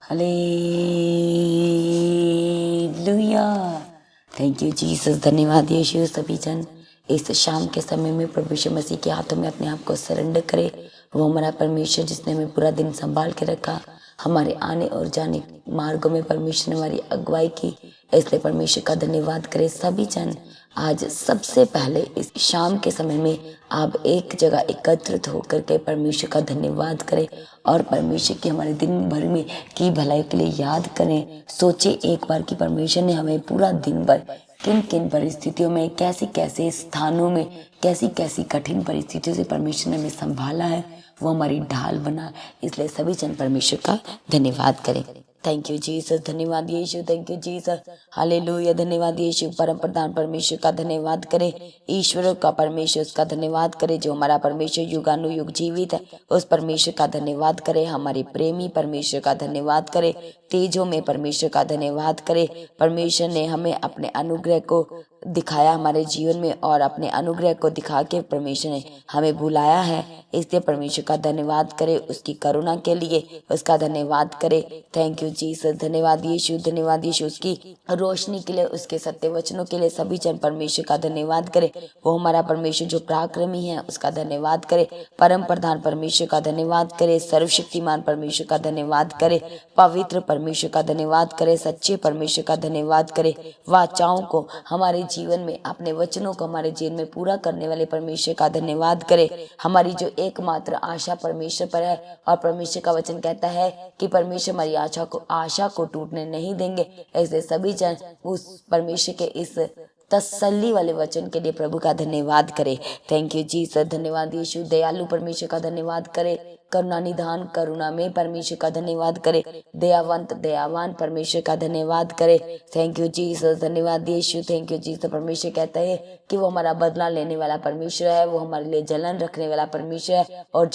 Hallelujah. Thank you Jesus. धन्यवाद यीशु। सभी जन इस शाम के समय में प्रभु यीशु मसीह के हाथों में अपने आप को सरेंडर करे। वो हमारा परमेश्वर जिसने हमें पूरा दिन संभाल के रखा, हमारे आने और जाने मार्गों में परमेश्वर ने हमारी अगुवाई की, इसलिए परमेश्वर का धन्यवाद करें। सभी जन आज सबसे पहले इस शाम के समय में आप एक जगह एकत्रित होकर के परमेश्वर का धन्यवाद करें और परमेश्वर की हमारे दिन भर में की भलाई के लिए याद करें। सोचे एक बार कि परमेश्वर ने हमें पूरा दिन भर किन किन परिस्थितियों में, कैसे कैसे स्थानों में, कैसी कैसी कठिन परिस्थितियों से परमेश्वर ने हमें संभाला है, वो हमारी ढाल बना। इसलिए सभी जन परमेश्वर का धन्यवाद करें। Thank you Jesus. धन्यवाद Yeshu. Thank you Jesus. Hallelujah. धन्यवाद यीशु। परम प्रधान परमेश्वर का धन्यवाद करें। ईश्वर का परमेश्वर उसका धन्यवाद करें जो हमारा परमेश्वर युगानुयुग जीवित है, उस परमेश्वर का धन्यवाद करें। हमारे प्रेमी परमेश्वर का धन्यवाद करें। तेजों में परमेश्वर का धन्यवाद करें। परमेश्वर ने हमें अपने अनुग्रह को दिखाया हमारे जीवन में, और अपने अनुग्रह को दिखा के परमेश्वर ने हमें बुलाया है, इसलिए परमेश्वर का धन्यवाद करें। उसकी करुणा के लिए उसका धन्यवाद करें। Thank you Jesus. धन्यवाद यीशु। धन्यवाद यीशु। उसकी रोशनी के लिए, उसके सत्य वचनों के लिए सभी जन परमेश्वर का धन्यवाद करें। वो हमारा परमेश्वर जो पराक्रमी है उसका धन्यवाद करें। परम प्रधान परमेश्वर का धन्यवाद करें। सर्वशक्तिमान परमेश्वर का धन्यवाद करें। पवित्र परमेश्वर का धन्यवाद करें। सच्चे परमेश्वर का धन्यवाद करें। वाचाओं को हमारे जीवन में, अपने वचनों को हमारे जीवन में पूरा करने वाले परमेश्वर का धन्यवाद करें। हमारी जो एकमात्र आशा परमेश्वर पर है, और परमेश्वर का वचन कहता है कि परमेश्वर हमारी आशा को टूटने नहीं देंगे। ऐसे सभी जन उस परमेश्वर के इस तसल्ली वाले वचन के लिए प्रभु का धन्यवाद करे। Thank you Jesus. धन्यवाद यीशु। दयालु परमेश्वर का धन्यवाद करे। करुणा निधान करुणा में परमेश्वर का धन्यवाद करे। दयावंत दयावान परमेश्वर का धन्यवाद करे। Thank you Jesus. धन्यवाद यीशु। Thank you Jesus. परमेश्वर कहता है कि वो हमारा बदला लेने वाला परमेश्वर है, वो हमारे लिए जलन रखने वाला परमेश्वर है, और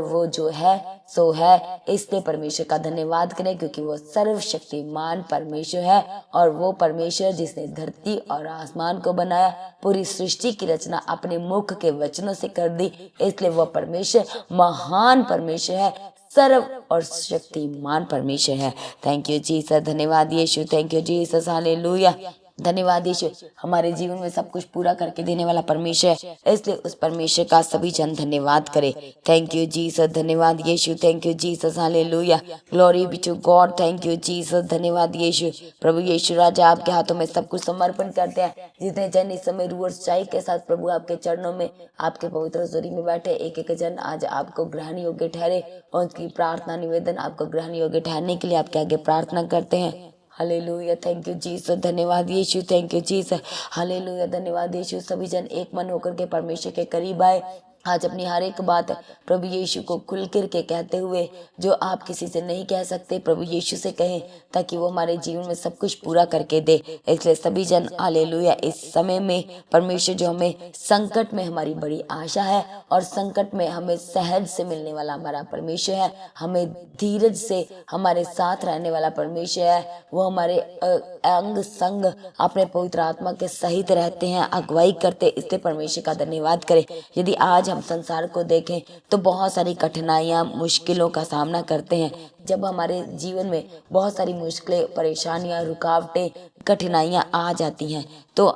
वो जो है सो है। इसलिए परमेश्वर का धन्यवाद करें, क्योंकि वो सर्वशक्तिमान परमेश्वर है, और वो परमेश्वर जिसने धरती और आसमान को बनाया, पूरी सृष्टि की रचना अपने मुख के वचनों से कर दी। इसलिए वह परमेश्वर महान परमेश्वर है, सर्व और शक्तिमान परमेश्वर है। Thank you Jesus. धन्यवाद Yeshu. Thank you Jesus. Hallelujah. धन्यवाद यीशु। हमारे जीवन में सब कुछ पूरा करके देने वाला परमेश्वर है, इसलिए उस परमेश्वर का सभी जन धन्यवाद करे। Thank you Jesus. धन्यवाद Yeshu. Thank you Jesus. Hallelujah. Glory be to God. Thank you Jesus. धन्यवाद यीशु। प्रभु यीशु राजा, आपके हाथों में सब कुछ समर्पण करते हैं। जितने जन इस समय रूह और सच्चाई के साथ प्रभु आपके चरणों में, आपके पवित्र हजूरी में बैठे, एक एक जन आज आपको ग्रहण योग्य ठहरे, और उनकी प्रार्थना निवेदन आपको ग्रहण योग्य ठहरने के लिए आपके आगे प्रार्थना करते हैं। हालेलुया। Thank you Jesus. धन्यवाद Yeshu. Thank you Jesus. Hallelujah. धन्यवाद यीशु। सभी जन एक मन होकर के परमेश्वर के करीब आए। आज अपनी हर एक बात प्रभु यीशु को खुल कर के कहते हुए, जो आप किसी से नहीं कह सकते, प्रभु यीशु से कहें, ताकि वो हमारे जीवन में सब कुछ पूरा करके दे। इसलिए सभी जन हालेलुया, इस समय में परमेश्वर जो हमें संकट में हमारी बड़ी आशा है, और संकट में हमें सहज से मिलने वाला हमारा परमेश्वर है, हमें धीरज से हमारे साथ रहने वाला परमेश्वर है, वो हमारे अंग संग अपने पवित्र आत्मा के सहित रहते हैं, अगुवाई करते। इसलिए परमेश्वर का धन्यवाद करें। यदि आज हम संसार को देखें तो बहुत सारी कठिनाइयां, मुश्किलों का सामना करते हैं। जब हमारे जीवन में बहुत सारी मुश्किलें, परेशानियां, रुकावटें, कठिनाइयां आ जाती हैं, तो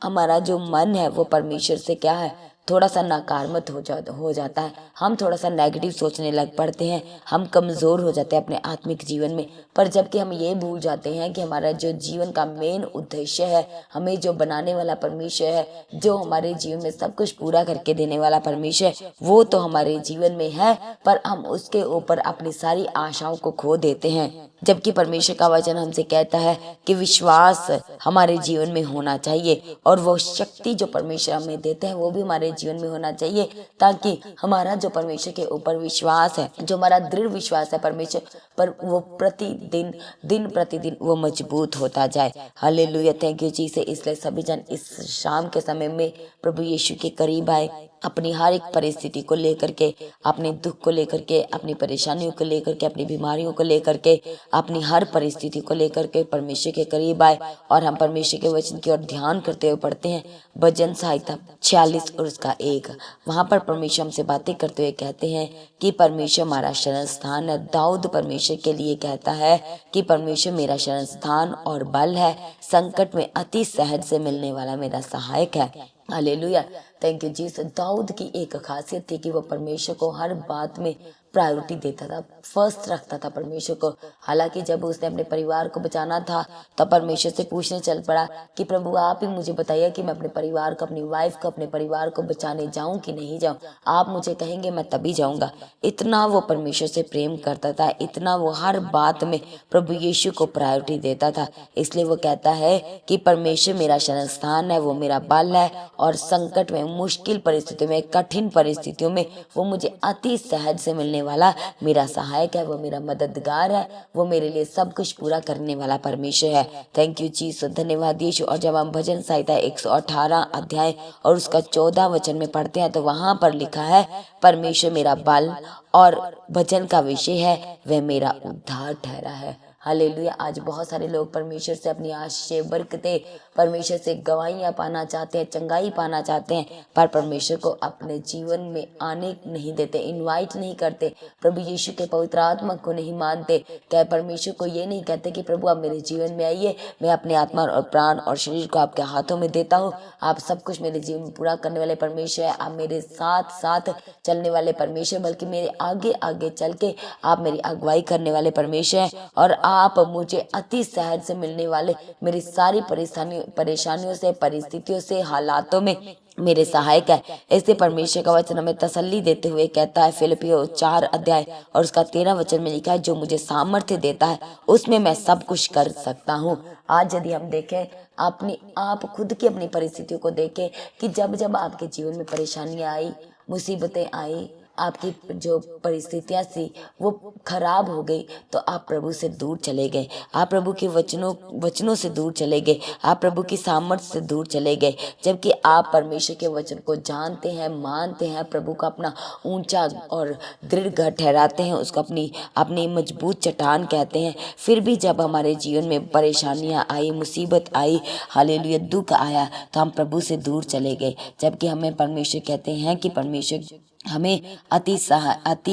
हमारा जो मन है वो परमेश्वर से क्या है, थोड़ा सा नकारात्मक हो जाता है। हम थोड़ा सा नेगेटिव सोचने लग पड़ते हैं, हम कमज़ोर हो जाते हैं अपने आत्मिक जीवन में। पर जबकि हम ये भूल जाते हैं कि हमारा जो जीवन का मेन उद्देश्य है, हमें जो बनाने वाला परमेश्वर है, जो हमारे जीवन में सब कुछ पूरा करके देने वाला परमेश्वर है, वो तो हमारे जीवन में है, पर हम उसके ऊपर अपनी सारी आशाओं को खो देते हैं। जबकि परमेश्वर का वचन हमसे कहता है कि विश्वास हमारे जीवन में होना चाहिए, और वो शक्ति जो परमेश्वर हमें देते हैं वो भी हमारे जीवन में होना चाहिए, ताकि हमारा जो परमेश्वर के ऊपर विश्वास है, जो हमारा दृढ़ विश्वास है परमेश्वर पर, वो प्रतिदिन दिन प्रतिदिन वो मजबूत होता जाए। हालेलुया। थैंक यू जी से। इसलिए सभी जन इस शाम के समय में प्रभु यीशु के करीब आए, अपनी हर एक परिस्थिति को लेकर के, अपने दुख को लेकर के, अपनी परेशानियों को लेकर के, अपनी बीमारियों को लेकर के, अपनी हर परिस्थिति को लेकर के परमेश्वर के करीब आए और हम परमेश्वर के वचन की ओर ध्यान करते हुए पढ़ते हैं भजन संहिता 46 और उसका 1। वहाँ पर परमेश्वर हमसे बातें करते हुए कहते हैं कि परमेश्वर हमारा शरण स्थान है। दाऊद परमेश्वर के लिए कहता है कि परमेश्वर मेरा शरण स्थान और बल है, संकट में अति सहज से मिलने वाला मेरा सहायक है। Hallelujah, thank you Jesus. दाऊद की एक खासियत थी कि वो परमेश्वर को हर बात में प्रायोरिटी देता था, फर्स्ट रखता था परमेश्वर को। हालांकि जब उसने अपने परिवार को बचाना था तो परमेश्वर से पूछने चल पड़ा कि प्रभु आप ही मुझे बताइए कि मैं अपने परिवार को, अपनी वाइफ को, अपने परिवार को बचाने जाऊं कि नहीं जाऊं, आप मुझे कहेंगे मैं तभी जाऊंगा। इतना वो परमेश्वर से प्रेम करता था, इतना वो हर बात में प्रभु यीशु को प्रायोरिटी देता था। इसलिए वो कहता है कि परमेश्वर मेरा शरण स्थान है, वो मेरा बल है और संकट में, मुश्किल परिस्थितियों में, कठिन परिस्थितियों में वो मुझे अति सहज से मिलने वाला मेरा सहायक है, वो मेरा मददगार है, वो मेरे लिए सब कुछ पूरा करने वाला परमेश्वर है। थैंक यू जीसस, धन्यवाद यीशु। और जब हम भजन संहिता 118 अध्याय और उसका 14 वचन में पढ़ते हैं तो वहां पर लिखा है परमेश्वर मेरा बल, और भजन का विषय है वह मेरा उद्धार ठहरा है। हालेलुया। आज बहुत सारे लोग परमेश्वर से अपनी आशीष, बरकतें, परमेश्वर से गवाहियाँ पाना चाहते हैं, चंगाई पाना चाहते हैं, पर परमेश्वर को अपने जीवन में आने नहीं देते, इनवाइट नहीं करते, प्रभु यीशु के पवित्र आत्मा को नहीं मानते। क्या परमेश्वर को ये नहीं कहते कि प्रभु आप मेरे जीवन में आइए, मैं अपने आत्मा और प्राण और शरीर को आपके हाथों में देता हूँ, आप सब कुछ मेरे जीवन में पूरा करने वाले परमेश्वर है, आप मेरे साथ साथ चलने वाले परमेश्वर, बल्कि मेरे आगे आगे चल के आप मेरी अगुवाई करने वाले परमेश्वर हैं, और आप मुझे अति सहज से मिलने वाले मेरी सारी परेशानियों से, परिस्थितियों से, हालातों में मेरे सहायक है। इसलिए परमेश्वर का वचन हमें तसल्ली देते हुए कहता है, फिलिपियों 4 अध्याय और उसका 13 वचन में लिखा है, जो मुझे सामर्थ्य देता है उसमें मैं सब कुछ कर सकता हूँ। आज यदि हम देखें अपनी, आप खुद की अपनी परिस्थितियों को देखें कि जब जब आपके जीवन में परेशानियां आई, मुसीबतें आई, आपकी जो परिस्थितियां थी वो खराब हो गई, तो आप प्रभु से दूर चले गए, आप प्रभु के वचनों से दूर चले गए, आप प्रभु की सामर्थ्य से दूर चले गए। जबकि आप परमेश्वर के वचन को जानते हैं, मानते हैं, प्रभु का अपना ऊंचा और दृढ़ घर ठहराते हैं, उसको अपनी मजबूत चट्टान कहते हैं। फिर भी जब हमारे जीवन में परेशानियां आई, मुसीबत आई, हालेलुया, दुख आया, तो हम प्रभु से दूर चले गए। जबकि हमें परमेश्वर कहते हैं कि परमेश्वर हमें अति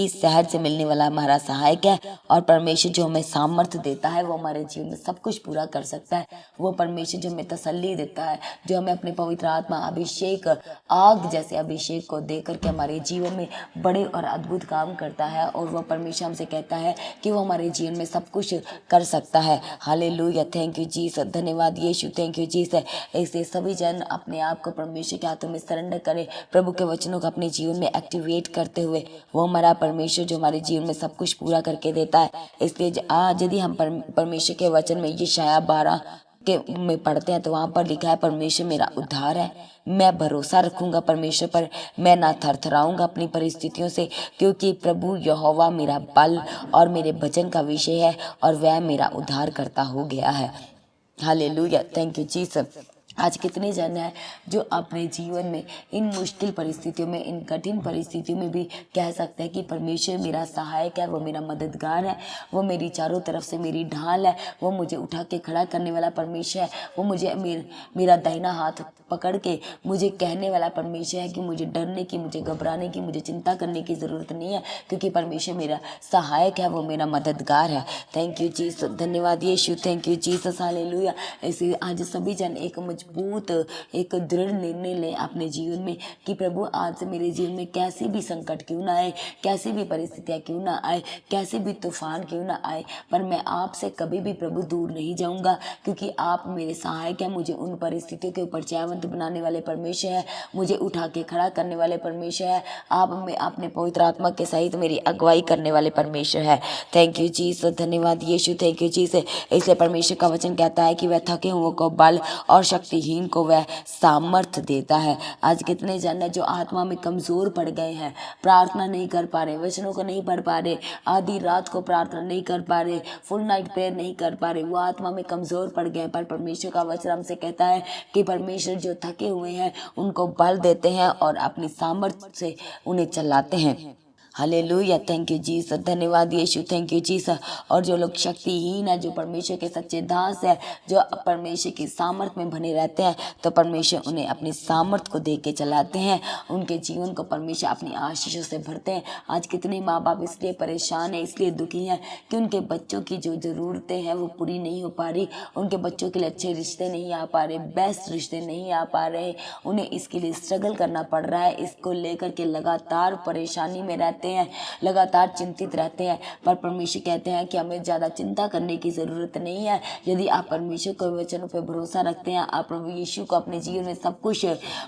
सहज से मिलने वाला हमारा सहायक है, और परमेश्वर जो हमें सामर्थ्य देता है वो हमारे जीवन में सब कुछ पूरा कर सकता है। वो परमेश्वर जो हमें तसल्ली देता है, जो हमें अपने पवित्र आत्मा अभिषेक, आग जैसे अभिषेक को दे करके हमारे जीवन में बड़े और अद्भुत काम करता है, और वह परमेश्वर हमसे कहता है कि वो हमारे जीवन में सब कुछ कर सकता है। हालेलुया, थैंक यू जीसस, धन्यवाद यीशु, थैंक यू जीसस। ऐसे सभी जन अपने आप को परमेश्वर के हाथों में सरेंडर करें, प्रभु के वचनों को अपने जीवन में एक्टिवेट करते हुए, वो हमारा परमेश्वर जो हमारे जीवन में सब कुछ पूरा करके देता है। इसलिए आज यदि हम परमेश्वर के वचन में यशायाह 12 के में पढ़ते हैं तो वहाँ पर लिखा है, परमेश्वर मेरा उद्धार है, मैं भरोसा रखूंगा परमेश्वर पर, मैं ना थरथराऊंगा अपनी परिस्थितियों से, क्योंकि प्रभु यहोवा मेरा बल और मेरे भजन का विषय है, और वह मेरा उद्धार करता हो गया है। Hallelujah, thank you Jesus. आज कितने जन हैं जो अपने जीवन में इन मुश्किल परिस्थितियों में, इन कठिन परिस्थितियों में भी कह सकते हैं कि परमेश्वर मेरा सहायक है, वो मेरा मददगार है, वो मेरी चारों तरफ से मेरी ढाल है, वो मुझे उठा के खड़ा करने वाला परमेश्वर है, वो मुझे मेरा दाहिना हाथ पकड़ के मुझे कहने वाला परमेश्वर है कि मुझे डरने की, मुझे घबराने की, मुझे चिंता करने की ज़रूरत नहीं है, क्योंकि परमेश्वर मेरा सहायक है, वो मेरा मददगार है। थैंक यू जीसस, धन्यवाद Yeshu, thank you Jesus, hallelujah. ऐसे आज सभी जन एक मजबूत, एक दृढ़ निर्णय लें अपने जीवन में कि प्रभु आज से मेरे जीवन में कैसी भी संकट क्यों ना आए, कैसी भी परिस्थितियाँ क्यों ना आए, कैसे भी तूफान क्यों ना आए, पर मैं आपसे कभी भी प्रभु दूर नहीं जाऊँगा, क्योंकि आप मेरे सहायक हैं। मुझे उन परिस्थितियों के ऊपर जयवंत बनाने वाले परमेश्वर है, मुझे उठा के खड़ा करने वाले परमेश्वर है, आप में अपने पवित्र आत्मा के सहित मेरी अगुवाई करने वाले परमेश्वर है। थैंक यू जीसस, धन्यवाद यीशु, थैंक यू जीसस। इसलिए परमेश्वर का वचन कहता है कि वह थके हुओं को बल और शक्ति शक्तिहीन को वह सामर्थ्य देता है। आज कितने जन है जो आत्मा में कमज़ोर पड़ गए हैं, प्रार्थना नहीं कर पा रहे, वचनों को नहीं पढ़ पा रहे, आधी रात को प्रार्थना नहीं कर पा रहे, फुल नाइट प्रेयर नहीं कर पा रहे, वो आत्मा में कमज़ोर पड़ गए हैं। पर परमेश्वर का वचन हमसे कहता है कि परमेश्वर जो थके हुए हैं उनको बल देते हैं और अपनी सामर्थ्य से उन्हें चलाते हैं। हालेलुया, थैंक यू जीसस, धन्यवाद यीशु, थैंक यू जीसस। और जो लोग शक्तिहीन है, जो परमेश्वर के सच्चे दास है, जो परमेश्वर की सामर्थ्य में बने रहते हैं, तो परमेश्वर उन्हें अपनी सामर्थ्य को दे के चलाते हैं, उनके जीवन को परमेश्वर अपनी आशीषों से भरते हैं। आज कितने माँ बाप इसलिए परेशान हैं, इसलिए दुखी हैं कि उनके बच्चों की जो ज़रूरतें हैं वो पूरी नहीं हो पा रही, उनके बच्चों के लिए अच्छे रिश्ते नहीं आ पा रहे, बेस्ट रिश्ते नहीं आ पा रहे, उन्हें इसके लिए स्ट्रगल करना पड़ रहा है। इसको लेकर के लगातार परेशानी में रहते हैं, लगातार चिंतित रहते हैं। पर परमेश्वर कहते हैं कि हमें ज़्यादा चिंता करने की ज़रूरत नहीं है। यदि आप परमेश्वर के वचनों पर भरोसा रखते हैं, आप प्रभु यीशु को अपने जीवन में सब कुछ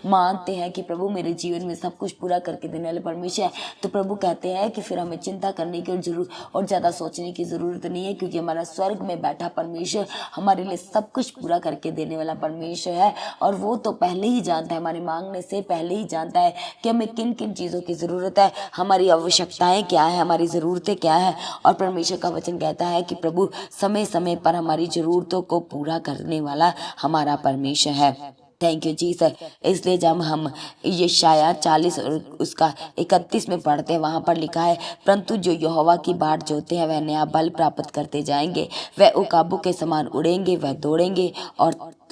मानते हैं कि प्रभु मेरे जीवन में सब कुछ पूरा करके देने वाले परमेश्वर है, तो प्रभु कहते हैं कि फिर हमें चिंता करने की जरूरत और ज़्यादा सोचने की ज़रूरत नहीं है, क्योंकि हमारा स्वर्ग में बैठा परमेश्वर हमारे लिए सब कुछ पूरा करके देने वाला परमेश्वर है। और वो तो पहले ही जानता है, हमारे मांगने से पहले ही जानता है कि हमें किन किन चीज़ों की ज़रूरत है, हमारी आवश्यकताएं क्या है, हमारी ज़रूरतें क्या है। और परमेश्वर का वचन कहता है कि प्रभु समय समय पर हमारी ज़रूरतों को पूरा करने वाला हमारा परमेश्वर है। Thank you Jesus. इसलिए जब हम यशायाह 40 और उसका 31 में पढ़ते हैं, वहाँ पर लिखा है, परंतु जो यहोवा की बाट जोते हैं वह नया बल प्राप्त करते जाएंगे, वह उकाबों के समान उड़ेंगे, वह दौड़ेंगे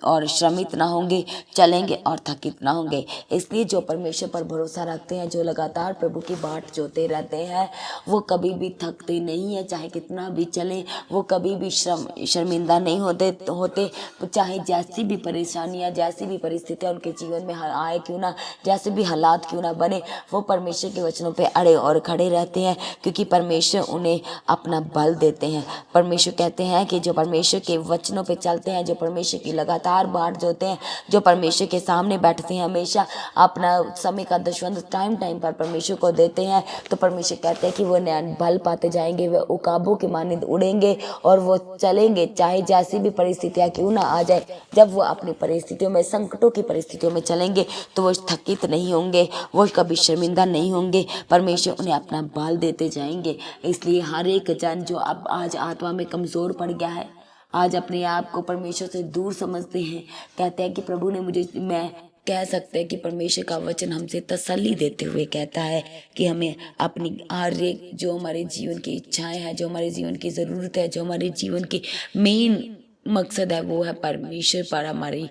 और श्रमित ना होंगे, चलेंगे और थकित ना होंगे। इसलिए जो परमेश्वर पर भरोसा रखते हैं, जो लगातार प्रभु की बाट जोते रहते हैं, वो कभी भी थकते नहीं है, चाहे कितना भी चले, वो कभी भी शर्मिंदा नहीं होते। चाहे जैसी भी परेशानियाँ, जैसी भी परिस्थितियाँ उनके जीवन में आए क्यों ना, जैसे भी हालात क्यों ना बने, वो परमेश्वर के वचनों पे अड़े और खड़े रहते हैं, क्योंकि परमेश्वर उन्हें अपना बल देते हैं। परमेश्वर कहते हैं कि जो परमेश्वर के वचनों पे चलते हैं, जो परमेश्वर की लगातार बाट जोते हैं, जो परमेश्वर के सामने बैठते हैं, हमेशा अपना समय का दशवंध टाइम पर परमेश्वर को देते हैं, तो परमेश्वर कहते हैं कि वो नया बल पाते जाएंगे, वे उकाबों के मानिंद उड़ेंगे और वो चलेंगे, चाहे जैसी भी परिस्थितियाँ क्यों ना आ जाए। जब वो अपनी परिस्थितियों में, संकटों की परिस्थितियों में चलेंगे, तो वो थकित नहीं होंगे, वो कभी शर्मिंदा नहीं होंगे, परमेश्वर उन्हें अपना बल देते जाएंगे। इसलिए हर एक जन जो अब आज आत्मा में कमज़ोर पड़ गया है, आज अपने आप को परमेश्वर से दूर समझते हैं, कहते हैं कि प्रभु ने मुझे, मैं कह सकते हैं कि परमेश्वर का वचन हमसे तसल्ली देते हुए कहता है कि हमें अपनी हर एक जो हमारे जीवन की इच्छाएं हैं, जो हमारे जीवन की ज़रूरत है, जो हमारे जीवन की मेन मकसद है, वो है परमेश्वर पर हमारी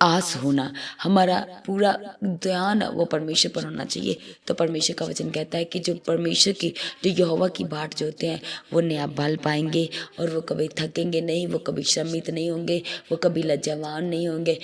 आस होना, हमारा पूरा ध्यान वो परमेश्वर पर होना चाहिए। तो परमेश्वर का वचन कहता है कि जो परमेश्वर की, जो यहोवा की बाट जोते हैं, वो नया बल पाएंगे और वो कभी थकेंगे नहीं, वो कभी श्रमित नहीं होंगे, वो कभी लज्जावान नहीं होंगे।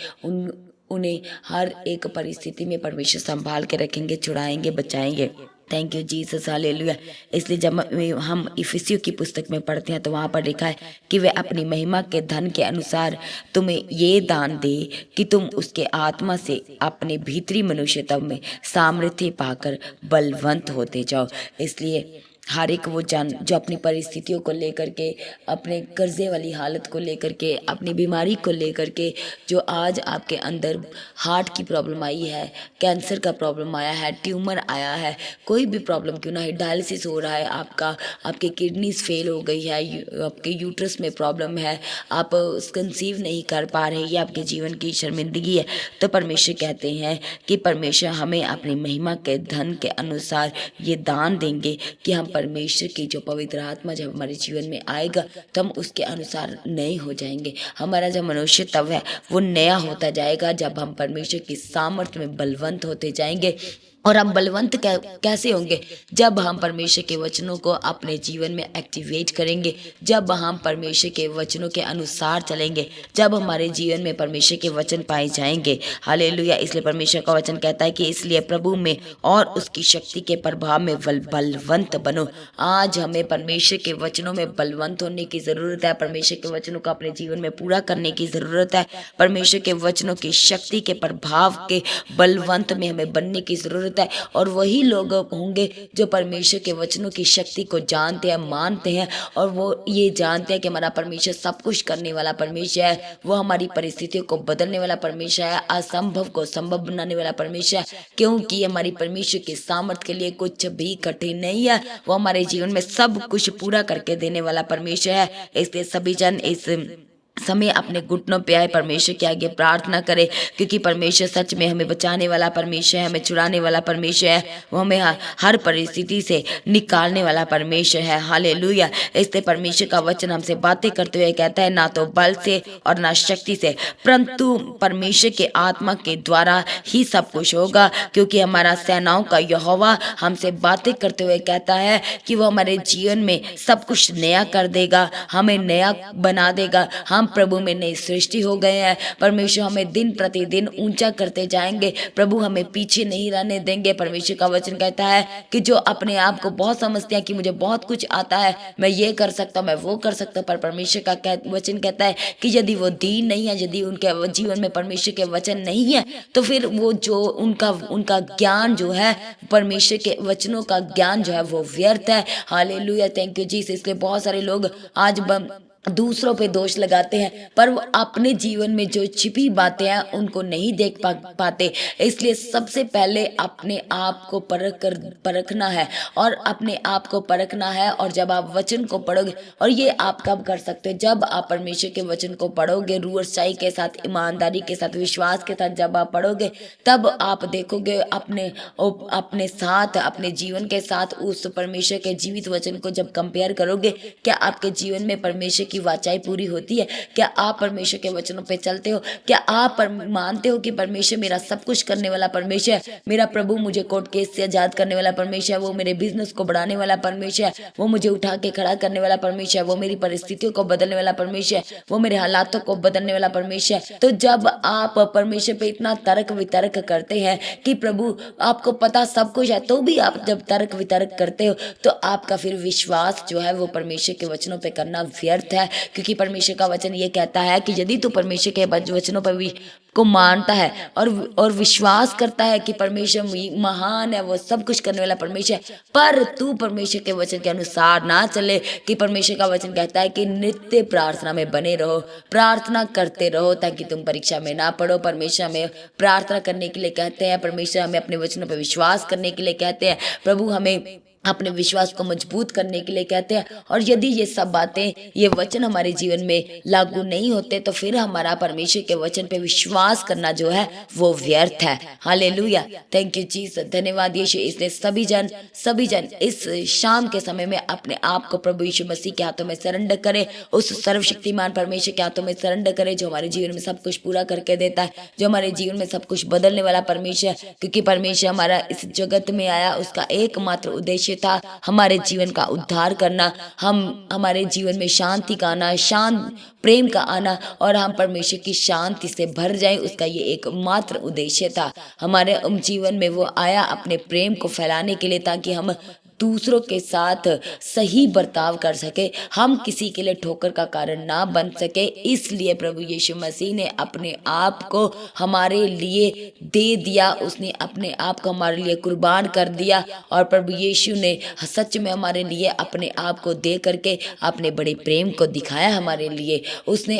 उन्हें हर एक परिस्थिति में परमेश्वर संभाल के रखेंगे, छुड़ाएंगे, बचाएंगे। Thank you Jesus, hallelujah. इसलिए जब हम इफिसियों की पुस्तक में पढ़ते हैं, तो वहाँ पर लिखा है कि वह अपनी महिमा के धन के अनुसार तुम्हें ये दान दे कि तुम उसके आत्मा से अपने भीतरी मनुष्यत्व में सामर्थ्य पाकर बलवंत होते जाओ। इसलिए हर एक वो जन जो अपनी परिस्थितियों को लेकर के, अपने कर्जे वाली हालत को लेकर के, अपनी बीमारी को लेकर के, जो आज आपके अंदर हार्ट की प्रॉब्लम आई है, कैंसर का प्रॉब्लम आया है, ट्यूमर आया है, कोई भी प्रॉब्लम क्यों ना है, डायलिसिस हो रहा है आपका, आपकी किडनीज फेल हो गई है, आपके यूट्रस में प्रॉब्लम है, आप कंसीव नहीं कर पा रहे, ये आपके जीवन की शर्मिंदगी है, तो परमेश्वर कहते हैं कि परमेश्वर हमें अपनी महिमा के धन के अनुसार ये दान देंगे कि हम परमेश्वर की जो पवित्र आत्मा जब हमारे जीवन में आएगा, तो हम उसके अनुसार नए हो जाएंगे। हमारा जो मनुष्यत्व है वो नया होता जाएगा, जब हम परमेश्वर की सामर्थ्य में बलवंत होते जाएंगे। और हम बलवंत कैसे होंगे? जब हम परमेश्वर के वचनों को अपने जीवन में एक्टिवेट करेंगे, जब हम परमेश्वर के वचनों के अनुसार चलेंगे, जब हमारे जीवन में परमेश्वर के वचन पाए जाएंगे। हालेलुया। इसलिए परमेश्वर का वचन कहता है कि इसलिए प्रभु में और उसकी शक्ति के प्रभाव में बलवंत बनो। आज हमें परमेश्वर के वचनों में बलवंत होने की ज़रूरत है, परमेश्वर के वचनों को अपने जीवन में पूरा करने की ज़रूरत है, परमेश्वर के वचनों की शक्ति के प्रभाव के बलवंत में हमें बनने की ज़रूरत ज़रूरत है। और वही लोग होंगे जो परमेश्वर के वचनों की शक्ति को जानते हैं, मानते हैं, और वो ये जानते हैं कि हमारा परमेश्वर सब कुछ करने वाला परमेश्वर है, वो हमारी परिस्थितियों को बदलने वाला परमेश्वर है, असंभव को संभव बनाने वाला परमेश्वर है, क्योंकि हमारी परमेश्वर के सामर्थ्य के लिए कुछ भी कठिन नहीं है। वो हमारे जीवन में सब कुछ पूरा करके देने वाला परमेश्वर है। इसलिए सभी जन इस समय अपने घुटनों पे आए, परमेश्वर के आगे प्रार्थना करे, क्योंकि परमेश्वर सच में हमें बचाने वाला परमेश्वर है, हमें छुड़ाने वाला परमेश्वर है, वो हमें हर परिस्थिति से निकालने वाला परमेश्वर है। हालेलुया। इसलिए परमेश्वर का वचन हमसे बातें करते हुए कहता है, ना तो बल से और ना शक्ति से, परंतु परमेश्वर के आत्मा के द्वारा ही सब कुछ होगा, क्योंकि हमारा सेनाओं का यहोवा हमसे बातें करते हुए कहता है कि वो हमारे जीवन में सब कुछ नया कर देगा, हमें नया बना देगा। हम प्रभु में नई सृष्टि हो गए हैं। परमेश्वर हमें दिन प्रतिदिन ऊंचा करते जाएंगे। प्रभु हमें पीछे नहीं रहने देंगे। परमेश्वर का वचन कहता है कि जो अपने आप को बहुत समझते हैं कि मुझे बहुत कुछ आता है, मैं ये कर सकता हूँ, मैं वो कर सकता हूँ, पर परमेश्वर का वचन कहता है कि यदि वो दीन नहीं है, यदि उनके जीवन में परमेश्वर के वचन नहीं है, तो फिर वो जो उनका ज्ञान जो है, परमेश्वर के वचनों का ज्ञान जो है, वो व्यर्थ है। Hallelujah, thank you Jesus. इसलिए बहुत सारे लोग आज दूसरों पे दोष लगाते हैं, पर वो अपने जीवन में जो छिपी बातें हैं उनको नहीं देख पाते। इसलिए सबसे पहले अपने आप को परखना है, और अपने आप को परखना है। और जब आप वचन को पढ़ोगे, और ये आप कब कर सकते हो, जब आप परमेश्वर के वचन को पढ़ोगे, रूह और सच्चाई के साथ, ईमानदारी के साथ, विश्वास के साथ जब आप पढ़ोगे, तब आप देखोगे अपने साथ, अपने जीवन के साथ उस परमेश्वर के जीवित वचन को जब कंपेयर करोगे, क्या आपके जीवन में परमेश्वर की वाचाई पूरी होती है? क्या आप परमेश्वर के वचनों पे चलते हो? क्या आप मानते हो कि परमेश्वर मेरा सब कुछ करने वाला परमेश्वर है? मेरा प्रभु मुझे कोर्ट केस से आजाद करने वाला परमेश्वर है, वो मेरे बिजनेस को बढ़ाने वाला परमेश्वर है, वो मुझे उठा के खड़ा करने वाला परमेश्वर है, वो मेरी परिस्थितियों को बदलने वाला परमेश्वर है, वो मेरे हालातों को बदलने वाला परमेश्वर है। तो जब आप परमेश्वर पे इतना तर्क वितर्क करते हैं कि प्रभु आपको पता सब कुछ है, तो भी आप जब तर्क वितर्क करते हो, तो आपका फिर विश्वास जो है वो परमेश्वर के वचनों पे करना व्यर्थ है। क्योंकि परमेश्वर का वचन ये कहता है कि यदि तू परमेश्वर के वचनों पर भी को मानता है और विश्वास करता है कि परमेश्वर महान है, वो सब कुछ करने वाला परमेश्वर है, पर तू परमेश्वर के वचन के अनुसार ना चले, कि परमेश्वर का वचन कहता है कि नित्य प्रार्थना में बने रहो, प्रार्थना करते रहो, ताकि तुम परीक्षा में ना पड़ो। परमेश्वर हमें प्रार्थना करने के लिए कहते हैं, परमेश्वर हमें अपने वचनों पर विश्वास करने के लिए कहते हैं, प्रभु हमें अपने विश्वास को मजबूत करने के लिए कहते हैं। और यदि ये सब बातें, ये वचन हमारे जीवन में लागू नहीं होते, तो फिर हमारा परमेश्वर के वचन पे विश्वास करना जो है वो व्यर्थ है। हालेलुया, थैंक यू जीसस, धन्यवाद यीशु। इसलिए सभी जन इस शाम के समय में अपने आप को प्रभु यीशु मसीह के हाथों में सरेंडर करें, उस सर्वशक्तिमान परमेश्वर के हाथों में सरेंडर करें, जो हमारे जीवन में सब कुछ पूरा करके देता है, जो हमारे जीवन में सब कुछ बदलने वाला परमेश्वर है। क्योंकि परमेश्वर हमारा इस जगत में आया, उसका एकमात्र उद्देश्य था हमारे जीवन का उद्धार करना, हमारे जीवन में शांति का आना, शांत प्रेम का आना, और हम परमेश्वर की शांति से भर जाएं, उसका ये एकमात्र उद्देश्य था। हमारे जीवन में वो आया अपने प्रेम को फैलाने के लिए, ताकि हम दूसरों के साथ सही बर्ताव कर सके, हम किसी के लिए ठोकर का कारण ना बन सके। इसलिए प्रभु यीशु मसीह ने अपने आप को हमारे लिए दे दिया, उसने अपने आप को हमारे लिए कुर्बान कर दिया। और प्रभु यीशु ने सच में हमारे लिए अपने आप को दे करके अपने बड़े प्रेम को दिखाया हमारे लिए। उसने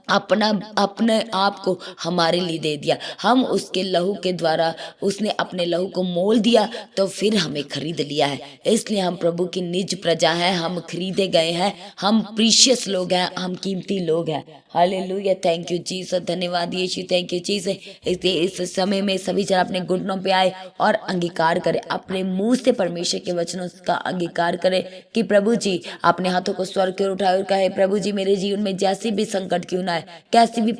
अपने आप को हमारे लिए दे दिया, हम उसके लहू के द्वारा, उसने अपने लहू को मोल दिया, तो फिर हमें खरीद लिया है। इसलिए हम प्रभु की निज प्रजा हैं, हम खरीदे गए हैं, हम प्रीशियस लोग हैं, हम कीमती लोग हैं। हालेलुया, थैंक यू जीसस, धन्यवाद यीशु, थैंक यू जीसस। इसलिए इस समय में सभी जन अपने घुटनों पे आए और अंगीकार करें, अपने मुंह से परमेश्वर के वचनों का अंगीकार करें कि प्रभु जी, अपने हाथों को स्वर्ग की ओर उठाए और कहे, प्रभु जी मेरे जीवन में जैसी भी संकट क्यों ना, कैसी भी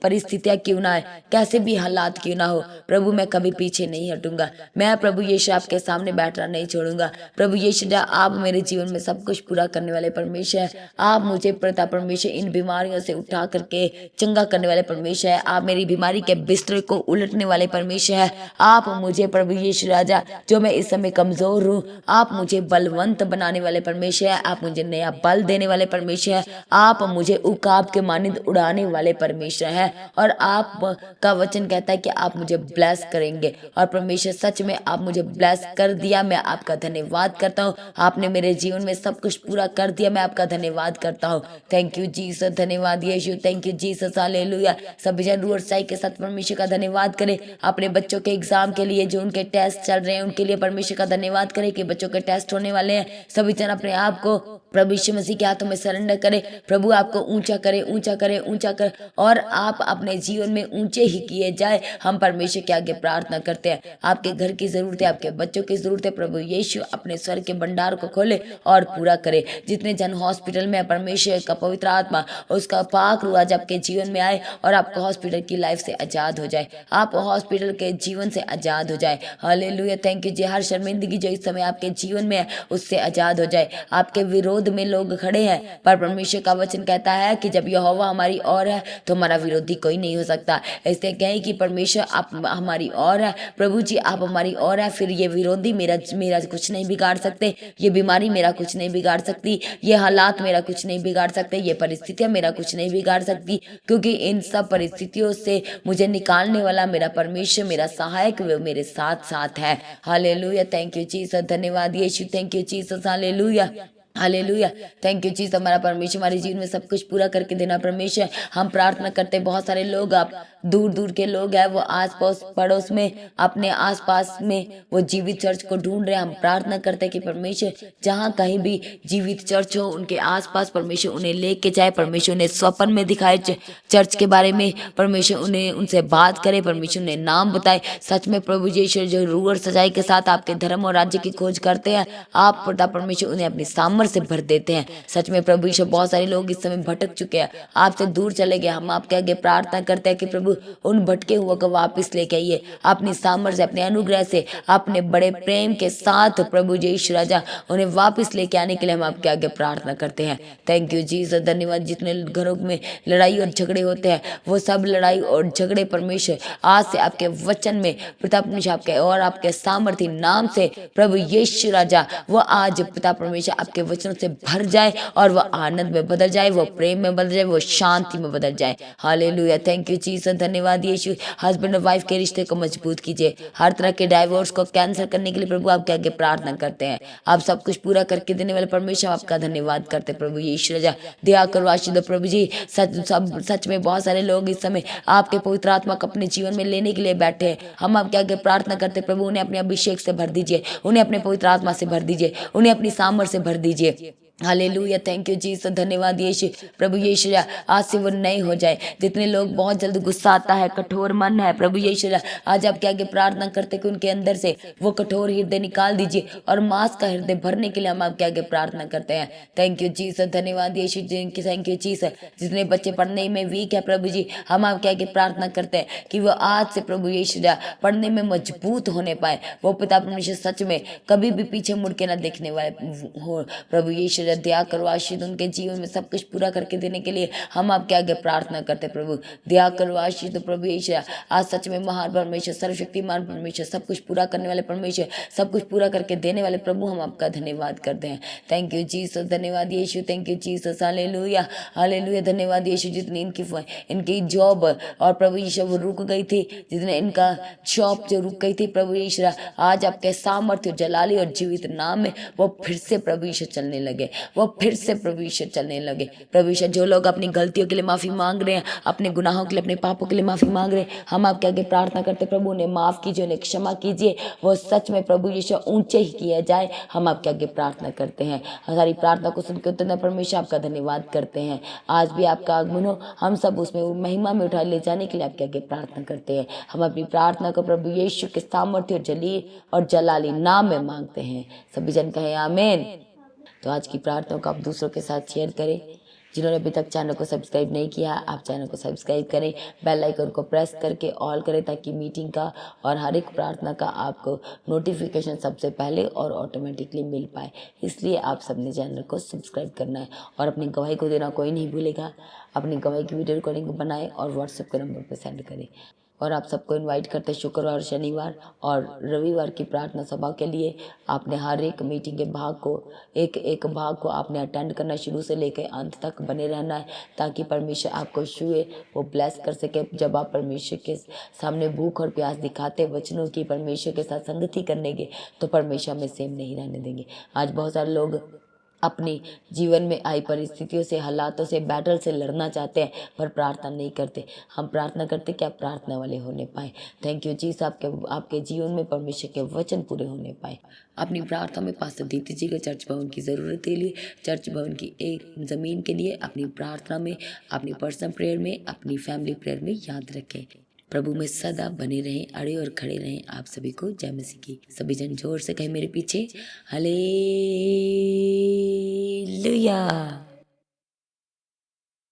परिस्थितियां क्यों ना है, कैसे भी हालात क्यों ना हो, प्रभु मैं कभी पीछे नहीं हटूंगा। मैं प्रभु यीशु आपके सामने बैठना नहीं छोड़ूंगा। प्रभु यीशु, आप मेरे जीवन में सब कुछ पूरा करने वाले परमेश्वर है। आप मुझे प्रता परमेश्वर इन बीमारियों से उठा करके चंगा करने वाले परमेश्वर है। आप मेरी बीमारी के बिस्तर को उलटने वाले परमेश्वर है। आप मुझे प्रभु यीशु राजा, जो मैं इस समय कमजोर हूँ, आप मुझे बलवंत बनाने वाले परमेश्वर है। आप मुझे नया बल देने वाले परमेश्वर है। आप मुझे उकाब के मानिंद उड़ाने वाले परमेश्वर है। और आप का वचन कहता है कि आप मुझे ब्लेस करेंगे। और परमेश्वर सच में आप मुझे ब्लेस कर दिया, मैं आपका धन्यवाद करता हूँ। आपने मेरे जीवन में सब कुछ पूरा कर दिया, मैं आपका धन्यवाद करता हूँ। थैंक यू जीसस, धन्यवाद Yeshu, thank you Jesus, hallelujah. सभी जन रूह और सच्चाई के साथ परमेश्वर का धन्यवाद करें। अपने बच्चों के एग्जाम के लिए जो उनके टेस्ट चल रहे हैं उनके लिए परमेश्वर का धन्यवाद करें कि बच्चों के टेस्ट होने वाले हैं। सभी जन अपने आप को प्रभु यीशु मसीह के हाथों में सरेंडर करें। प्रभु आपको ऊंचा करे, ऊंचा करे, ऊंचा करे और आप अपने जीवन में ऊंचे ही किए जाए। हम परमेश्वर के आगे प्रार्थना करते हैं। आपके घर की जरूरत है, आपके बच्चों की जरूरत है, प्रभु यीशु अपने स्वर्ग के भंडार को खोले और पूरा करे। जितने जन हॉस्पिटल में है, परमेश्वर का पवित्र आत्मा उसका पाक रूह आज आपके जीवन में आए और आपको हॉस्पिटल की लाइफ से आजाद हो जाए, आप हॉस्पिटल के जीवन से आजाद हो जाए। हालेलुया, थैंक यू जी। हर शर्मिंदगी जो इस समय आपके जीवन में है उससे आजाद हो जाए। आपके विरोध में लोग खड़े हैं, पर परमेश्वर का वचन कहता है कि जब यहोवा हमारी ओर है तो हमारा विरोधी कोई नहीं हो सकता। इसलिए कहें कि परमेश्वर आप हमारी ओर है, प्रभु जी आप हमारी ओर है, फिर ये विरोधी मेरा मेरा कुछ नहीं बिगाड़ सकते, ये बीमारी मेरा कुछ नहीं बिगाड़ सकती, ये हालात मेरा कुछ नहीं बिगाड़ सकते, ये परिस्थितियां मेरा कुछ नहीं बिगाड़ सकती, क्योंकि इन सब परिस्थितियों से मुझे निकालने वाला मेरा परमेश्वर, मेरा सहायक वो मेरे साथ साथ है। हालेलुया, थैंक यू जीसस, धन्यवाद Yeshu, thank you Jesus, hallelujah hallelujah, thank you Jesus. हमारा परमेश्वर हमारे जीवन में सब कुछ पूरा करके देना परमेश्वर। हम प्रार्थना करते हैं, बहुत सारे लोग आप दूर दूर के लोग हैं, वो आस पास पड़ोस में अपने आस पास में वो जीवित चर्च को ढूंढ रहे हैं। हम प्रार्थना करते हैं कि परमेश्वर जहाँ कहीं भी जीवित चर्च हो उनके आस पास परमेश्वर उन्हें लेके जाए, परमेश्वर उन्हें स्वप्न में दिखाए चर्च के बारे में, परमेश्वर उन्हें उनसे बात करे, परमेश्वर उन्हें नाम बताए। सच में प्रभु यीशु जो रूह और सच्चाई के साथ आपके धर्म और राज्य की खोज करते हैं, आप पिता परमेश्वर उन्हें अपनी सामर्थ्य से भर देते हैं। सच में प्रभु यीशु, बहुत सारे लोग इस समय भटक चुके हैं, आपसे दूर चले गए। हम आपके आगे प्रार्थना करते हैं कि प्रभु उन भटके हुए को वापस लेके आइए, अपनी सामर्थ्य से, अपने अनुग्रह से, अपने बड़े प्रेम के साथ प्रभु यीशु राजा उन्हें वापस लेके आने के लिए हम आपके आगे प्रार्थना करते हैं। थैंक यू जीसस, धन्यवाद। जितने घरों में लड़ाई और झगड़े होते हैं वो सब लड़ाई और झगड़े परमेश्वर आज से आपके वचन में पिता परमेश्वर आपके और आपके सामर्थ्य नाम से प्रभु यीशु राजा वो आज पिता परमेश्वर आपके वचनों से भर जाए और वो आनंद में बदल जाए, वो प्रेम में बदल जाए, वो शांति में बदल जाए। हालेलुया, थैंक यू जीसस, धन्यवाद यीशु। हस्बैंड और वाइफ के रिश्ते को मजबूत कीजिए, हर तरह के डाइवोर्स को कैंसिल करने के लिए प्रभु आपके आगे प्रार्थना करते हैं। आप सब कुछ पूरा करके देने वाले परमेश्वर आपका धन्यवाद करते प्रभु यीशु राजा। दया करो, आशीष दो प्रभु जी। सच में बहुत सारे लोग इस समय आपके पवित्र आत्मा को अपने जीवन में लेने के लिए बैठे हैं। हम आपके आगे प्रार्थना करते प्रभु उन्हें अपने अभिषेक से भर दीजिए, उन्हें अपने पवित्र आत्मा से भर दीजिए, उन्हें अपनी सामर्थ्य से भर दीजिए। हालेलुया, थैंक यू जीसस, धन्यवाद यीशु। प्रभु यीशु आज से वो नए हो जाए। जितने लोग बहुत जल्द गुस्सा आता है, कठोर मन है, प्रभु यीशु आज आपके आगे प्रार्थना करते कि उनके अंदर से वो कठोर हृदय निकाल दीजिए और मांस का हृदय भरने के लिए हम आपके आगे प्रार्थना करते हैं। थैंक यू जीसस, धन्यवाद यीशु, थैंक यू जीसस। जितने बच्चे पढ़ने में वीक है प्रभु जी, हम आपके आगे प्रार्थना करते हैं कि वो आज से प्रभु यीशु पढ़ने में मजबूत होने पाए, वो पिता परमेश्वर सच में कभी भी पीछे मुड़ के ना देखने वाले हो। प्रभु यीशु दया करो, आशीष दो उनके जीवन में सब कुछ पूरा करके देने के लिए हम आपके आगे प्रार्थना करते प्रभु। दया करो, आशीष दो प्रभु यीशु। आज सच में महान परमेश्वर, सर्वशक्तिमान परमेश्वर, सब कुछ पूरा करने वाले परमेश्वर, सब कुछ पूरा करके देने वाले प्रभु, हम आपका धन्यवाद करते हैं। थैंक यू जीसस, धन्यवाद Yeshu, thank you Jesus, hallelujah hallelujah, धन्यवाद यीशु। जितनी इनकी जॉब और प्रभु यीशु वो रुक गई थी, जितने इनका शॉप जो रुक गई थी प्रभु यीशु, आज आपके सामर्थ्य जलाली और जीवित नाम में वो फिर से प्रभु यीशु चलने लगे, वो फिर से प्रभु यीशु चलने लगे। प्रभु यीशु जो लोग अपनी गलतियों के लिए माफी मांग रहे हैं, अपने गुनाहों के लिए, अपने पापों के लिए माफी मांग रहे हैं, हम आपके आगे प्रार्थना करते प्रभु उन्हें माफ कीजिए, उन्हें क्षमा कीजिए, वो सच में प्रभु यीशु ऊंचे ही किया जाए। हम आपके आगे प्रार्थना करते हैं, हमारी प्रार्थना को सुनकर उत्तर परमेश्वर आपका धन्यवाद करते हैं। आज भी आपका आगमन हो, हम सब उसमें महिमा में उठा ले जाने के लिए आपके आगे प्रार्थना करते हैं। हम अपनी प्रार्थना को प्रभु यीशु के सामर्थ्य और जलाली नाम में मांगते हैं। सभी जन कहें आमीन। तो आज की प्रार्थना को आप दूसरों के साथ शेयर करें। जिन्होंने अभी तक चैनल को सब्सक्राइब नहीं किया, आप चैनल को सब्सक्राइब करें, बेल आइकन को प्रेस करके ऑल करें, ताकि मीटिंग का और हर एक प्रार्थना का आपको नोटिफिकेशन सबसे पहले और ऑटोमेटिकली मिल पाए। इसलिए आप सबने चैनल को सब्सक्राइब करना है और अपनी गवाही को देना कोई नहीं भूलेगा। अपनी गवाही की वीडियो रिकॉर्डिंग बनाएं और व्हाट्सएप के नंबर पर सेंड करें। और आप सबको इनवाइट करते हैं शुक्रवार, शनिवार और रविवार की प्रार्थना सभा के लिए। आपने हर एक मीटिंग के भाग को, एक एक भाग को आपने अटेंड करना, शुरू से लेकर अंत तक बने रहना है, ताकि परमेश्वर आपको छुए, वो ब्लेस कर सके। जब आप परमेश्वर के सामने भूख और प्यास दिखाते वचनों की, परमेश्वर के साथ संगति करने के, तो परमेश्वर हमें सेम नहीं रहने देंगे। आज बहुत सारे लोग अपने जीवन में आई परिस्थितियों से, हालातों से, बैटल से लड़ना चाहते हैं, पर प्रार्थना नहीं करते। हम प्रार्थना करते कि आप प्रार्थना वाले होने पाए। थैंक यू जीसस, आपके जीवन में परमेश्वर के वचन पूरे होने पाए। अपनी प्रार्थना में पास्टर दीप्ति जी को चर्च भवन की ज़रूरत के लिए, चर्च भवन की एक ज़मीन के लिए अपनी प्रार्थना में, अपनी पर्सनल प्रेयर में, अपनी फैमिली प्रेयर में याद रखें। प्रभु में सदा बने रहें, अड़े और खड़े रहें। आप सभी को जय मसीह की। सभी जन जोर से कहें मेरे पीछे, हालेलुया।